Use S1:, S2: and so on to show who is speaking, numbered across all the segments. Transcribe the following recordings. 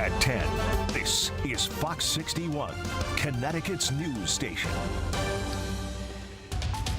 S1: at 10. This is Fox 61, Connecticut's news station.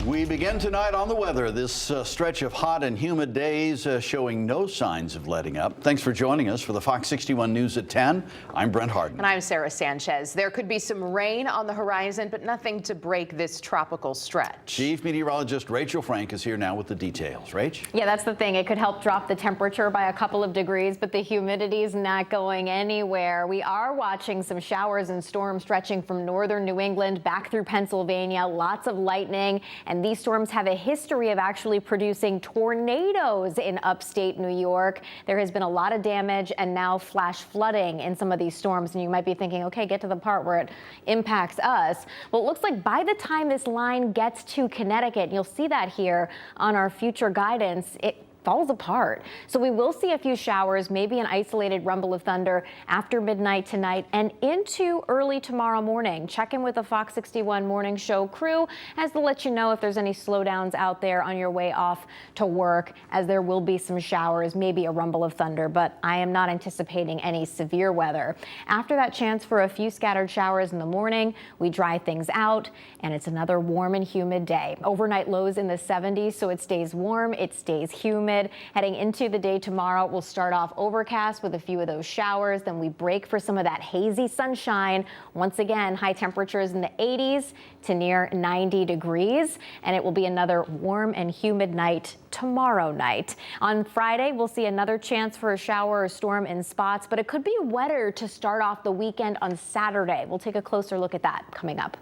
S2: We begin tonight on the weather. This stretch of hot and humid days showing no signs of letting up. Thanks for joining us for the Fox 61 News at 10. I'm Brent Harden.
S3: And I'm Sarah Sanchez. There could be some rain on the horizon, but nothing to break this tropical stretch.
S2: Chief Meteorologist Rachel Frank is here now with the details. Rach?
S4: Yeah, that's the thing. It could help drop the temperature by a couple of degrees, but the humidity is not going anywhere. We are watching some showers and storms stretching from northern New England back through Pennsylvania. Lots of lightning. And these storms have a history of actually producing tornadoes in upstate New York. There has been a lot of damage and now flash flooding in some of these storms. And you might be thinking, okay, get to the part where it impacts us. Well, it looks like by the time this line gets to Connecticut, you'll see that here on our future guidance, it falls apart. So we will see a few showers, maybe an isolated rumble of thunder after midnight tonight and into early tomorrow morning. Check in with the Fox 61 Morning Show crew as they'll let you know if there's any slowdowns out there on your way off to work, as there will be some showers, maybe a rumble of thunder, but I am not anticipating any severe weather. After that chance for a few scattered showers in the morning, we dry things out and it's another warm and humid day. Overnight lows in the 70s, so it stays warm, it stays humid. Heading into the day tomorrow, we'll start off overcast with a few of those showers. Then we break for some of that hazy sunshine. Once again, high temperatures in the 80s to near 90 degrees. And it will be another warm and humid night tomorrow night. On Friday, we'll see another chance for a shower or storm in spots, but it could be wetter to start off the weekend on Saturday. We'll take a closer look at that coming up.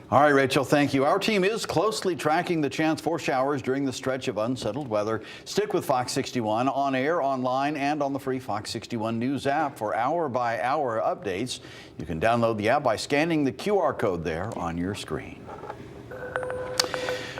S2: All right, Rachel, thank you. Our team is closely tracking the chance for showers during the stretch of unsettled weather. Stick with Fox 61 on air, online, and on the free Fox 61 News app for hour-by-hour updates. You can download the app by scanning the QR code there on your screen.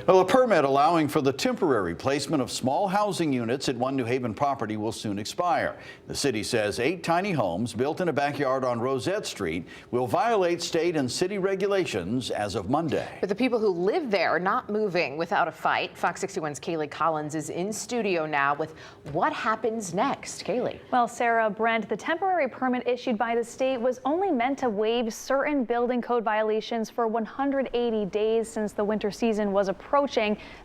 S2: Well, a permit allowing for the temporary placement of small housing units at one New Haven property will soon expire. The city says 8 tiny homes built in a backyard on Rosette Street will violate state and city regulations as of Monday.
S3: But the people who live there are not moving without a fight. Fox 61's Kaylee Collins is in studio now with what happens next. Kaylee.
S5: Well, Sarah, Brent, the temporary permit issued by the state was only meant to waive certain building code violations for 180 days since the winter season was approaching.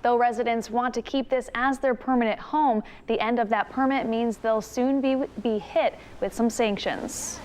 S5: Though residents want to keep this as their permanent home, the end of that permit means they'll soon be hit with some sanctions.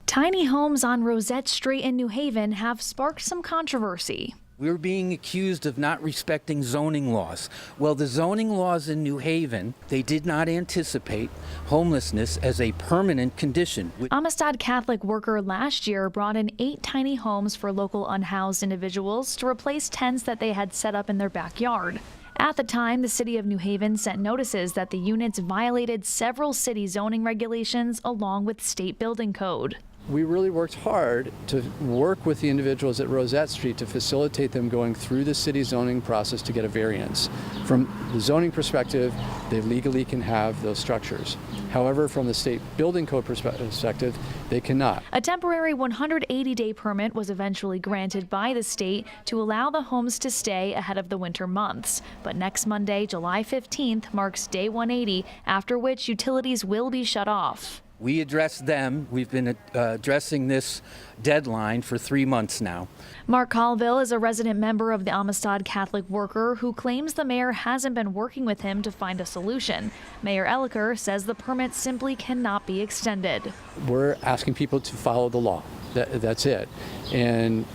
S5: Tiny homes on Rosette Street in New Haven have sparked some controversy.
S6: We're being accused of not respecting zoning laws. Well, the zoning laws in New Haven, they did not anticipate homelessness as a permanent condition.
S5: Amistad Catholic worker last year brought in 8 tiny homes for local unhoused individuals to replace tents that they had set up in their backyard. At the time, the city of New Haven sent notices that the units violated several city zoning regulations along with state building code.
S7: We really worked hard to work with the individuals at Rosette Street to facilitate them going through the city zoning process to get a variance. From the zoning perspective, they legally can have those structures. However, from the state building code perspective, they cannot.
S5: A temporary 180-day permit was eventually granted by the state to allow the homes to stay ahead of the winter months. But next Monday, July 15th, marks day 180, after which utilities will be shut off.
S6: We addressed them. We've been addressing this deadline for 3 months now.
S5: Mark Colville is a resident member of the Amistad Catholic worker who claims the mayor hasn't been working with him to find a solution. Mayor Elliker says the permit simply cannot be extended.
S7: We're asking people to follow the law. That's it. And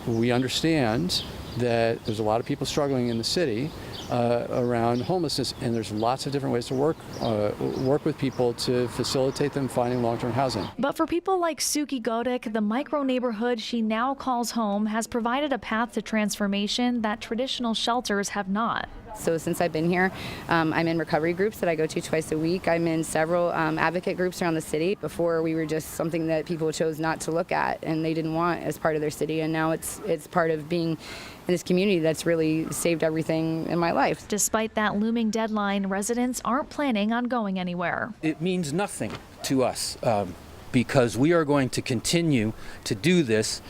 S7: we understand that there's a lot of people struggling in the city around homelessness, and there's lots of different ways to work with people to facilitate them finding long-term housing.
S5: But for people like Suki Godik, the micro neighborhood she now calls home has provided a path to transformation that traditional shelters have not.
S8: So since I've been here, I'm in recovery groups that I go to twice a week. I'm in several advocate groups around the city. Before, we were just something that people chose not to look at and they didn't want as part of their city. And now it's part of being in this community that's really saved everything in my life.
S5: Despite that looming deadline, residents aren't planning on going anywhere.
S6: It means nothing to us because we are going to continue to do this.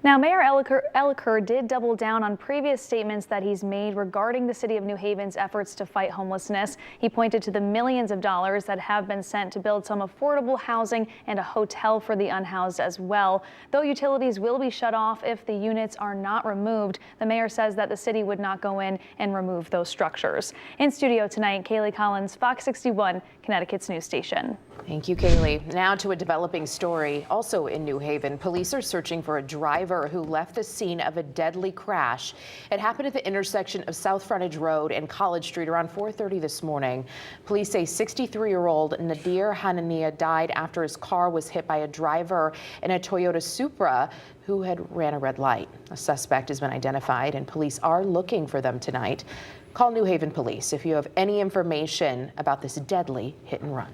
S5: Now, Mayor Elicker did double down on previous statements that he's made regarding the city of New Haven's efforts to fight homelessness. He pointed to the millions of dollars that have been sent to build some affordable housing and a hotel for the unhoused as well. Though utilities will be shut off if the units are not removed, the mayor says that the city would not go in and remove those structures. In studio tonight, Kaylee Collins, Fox 61, Connecticut's news station.
S3: Thank you, Kaylee. Now to a developing story. Also in New Haven, police are searching for a driver who left the scene of a deadly crash. It happened at the intersection of South Frontage Road and College Street around 4:30 this morning. Police say 63-year-old Nadir Hanania died after his car was hit by a driver in a Toyota Supra who had ran a red light. A suspect has been identified and police are looking for them tonight. Call New Haven Police if you have any information about this deadly hit and run.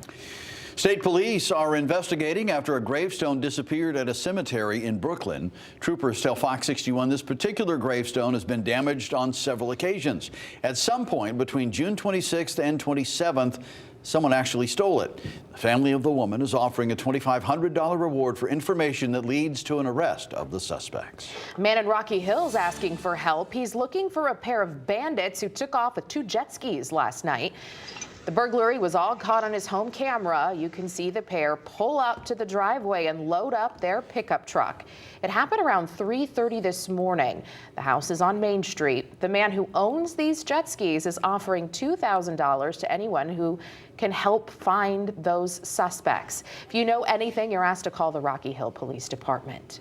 S2: State police are investigating after a gravestone disappeared at a cemetery in Brooklyn. Troopers tell Fox 61 this particular gravestone has been damaged on several occasions. At some point between June 26th and 27th, someone actually stole it. The family of the woman is offering a $2,500 reward for information that leads to an arrest of the suspects.
S3: A man in Rocky Hills asking for help. He's looking for a pair of bandits who took off with 2 jet skis last night. The burglary was all caught on his home camera. You can see the pair pull up to the driveway and load up their pickup truck. It happened around 3:30 this morning. The house is on Main Street. The man who owns these jet skis is offering $2,000 to anyone who can help find those suspects. If you know anything, you're asked to call the Rocky Hill Police Department.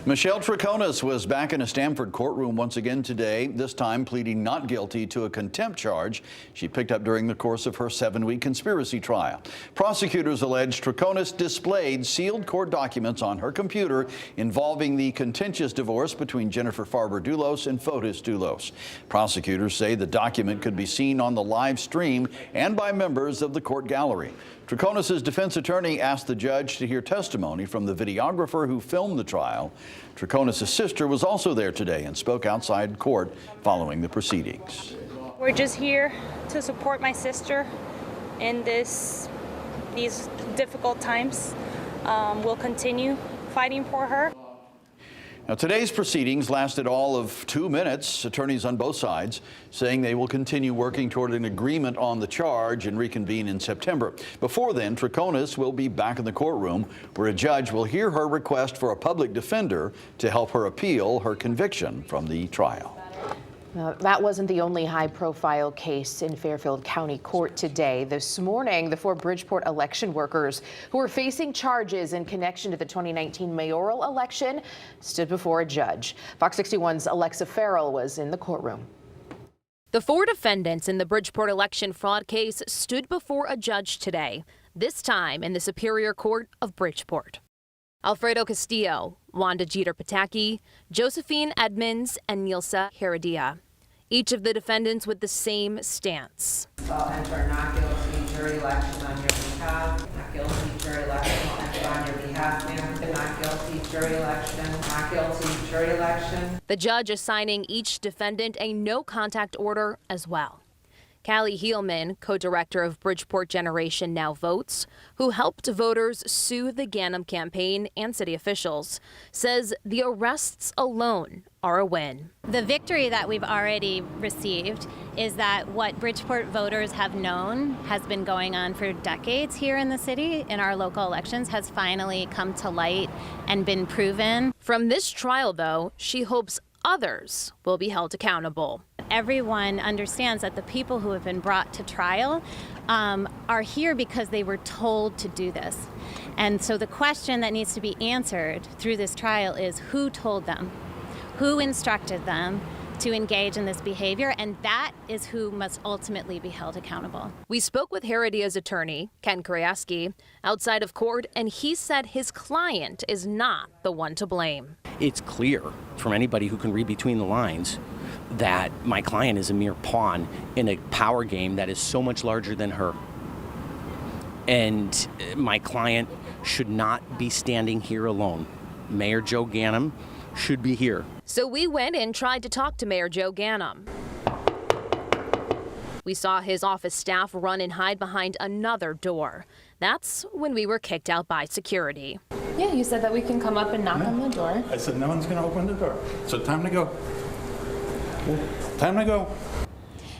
S2: Michelle Trones was back in a Stamford courtroom once again today, this time pleading not guilty to a contempt charge she picked up during the course of her 7-week conspiracy trial. Prosecutors allege Trones displayed sealed court documents on her computer involving the contentious divorce between Jennifer Farber-Dulos and Fotis Dulos. Prosecutors say the document could be seen on the live stream and by members of the court gallery. Trones' defense attorney asked the judge to hear testimony from the videographer who filmed the trial. Trones' sister was also there today and spoke outside court following the proceedings.
S9: We're just here to support my sister in these difficult times. We'll continue fighting for her.
S2: Now, today's proceedings lasted all of 2 minutes. Attorneys on both sides saying they will continue working toward an agreement on the charge and reconvene in September. Before then, Trones will be back in the courtroom where a judge will hear her request for a public defender to help her appeal her conviction from the trial.
S3: That wasn't the only high-profile case in Fairfield County Court today. This morning, the 4 Bridgeport election workers who were facing charges in connection to the 2019 mayoral election stood before a judge. Fox 61's Alexa Farrell was in the courtroom.
S10: The 4 defendants in the Bridgeport election fraud case stood before a judge today, this time in the Superior Court of Bridgeport. Alfredo Castillo, Wanda Jeter-Pataki, Josephine Edmonds, and Nilsa Heredia. Each of the defendants with the same stance.
S11: I'll enter not guilty jury election on your behalf. Not guilty jury election. I'll enter on your behalf, ma'am. Not guilty jury election. Not guilty jury election.
S10: The judge assigning each defendant a no-contact order as well. Callie Heelman, co-director of Bridgeport Generation Now Votes, who helped voters sue the Ganim campaign and city officials, says the arrests alone are a win.
S12: The victory that we've already received is that what Bridgeport voters have known has been going on for decades here in the city in our local elections has finally come to light and been proven.
S10: From this trial, though, she hopes others will be held accountable.
S12: Everyone understands that the people who have been brought to trial are here because they were told to do this. And so the question that needs to be answered through this trial is who told them? Who instructed them to engage in this behavior? And that is who must ultimately be held accountable.
S10: We spoke with Heredia's attorney, Ken Krajewski, outside of court, and he said his client is not the one to blame.
S13: It's clear from anybody who can read between the lines that my client is a mere pawn in a power game that is so much larger than her. And my client should not be standing here alone. Mayor Joe Ganim should be here.
S10: So we went and tried to talk to Mayor Joe Ganim. We saw his office staff run and hide behind another door. That's when we were kicked out by security.
S14: Yeah, you said that we can come up and knock on the door.
S15: I said no one's going to open the door. So time to go. Time to go.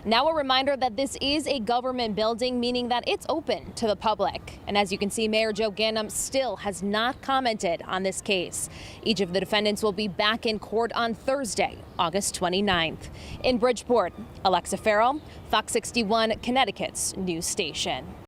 S10: Now a reminder that this is a government building, meaning that it's open to the public. And as you can see, Mayor Joe Ganim still has not commented on this case. Each of the defendants will be back in court on Thursday, August 29th. In Bridgeport, Alexa Farrell, Fox 61, Connecticut's news station.